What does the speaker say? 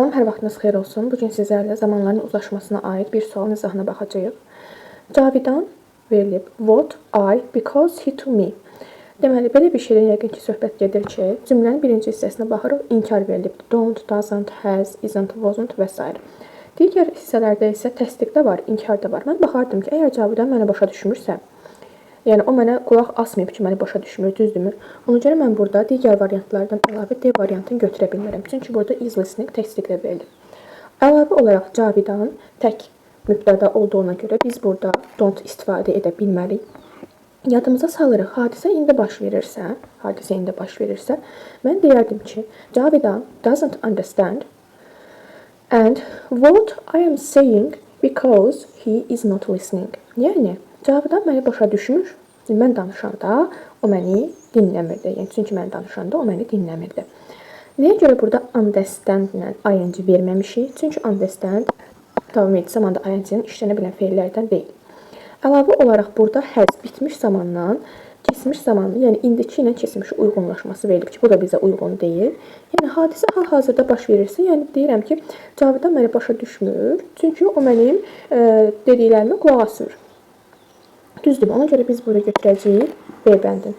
Salam, hər vaxtınız xeyir olsun. Bugün sizlərlə zamanların uzlaşmasına aid bir sualın izahına baxacağıq. Cavidan verilib. What, I, because he to me. Deməli, belə bir şeydən yəqin ki, söhbət gedir ki, cümlənin birinci hissəsinə baxırıq, inkar verilib. Don't, doesn't, has, isn't, wasn't və s. Digər hissələrdə isə təsdiq də var, inkar da var. Mən baxardım ki, əgər Cavidan mənə başa düşmürsə, yəni o mənə qulaq asmayıb ki, məni başa düşmür, düzdürmü? Ona görə mən burada digər variantlardan əlavə D variantını götürə bilmirəm. Çünki burada is listening təsdiqlə verilir. Əlavə olaraq Cavidan tək mübtəda olduğuna görə biz burada don't istifadə edə bilmərik. Yadımıza salırıq, hadisə indi baş verirsə, mən deyərdim ki, Cavidan doesn't understand and what I am saying because he is not listening. Yəni, Cavidan məni başa düşmür. Mən danışanda o məni dinləmirdi. Yəni, çünki mən danışanda o məni dinləmirdi. Nəyə görə burada understand ilə ing verməmişik? Çünki understand davam etdiyi zamanda ing-nin işlənə bilən feillərdən deyil. Əlavə olaraq burada has bitmiş zamandan keçmiş zamanlı, yəni indiki ilə keçmişi uyğunlaşması verilib ki, bu da bizə uyğun deyil. Yəni, hadisə hal-hazırda baş verirsə, yəni deyirəm ki, Cavidan məni başa düşmür, çünki o mənim dediklərimə qulaq asmır. Düzdür, ona görə biz burada götürəcəyik B bəndini.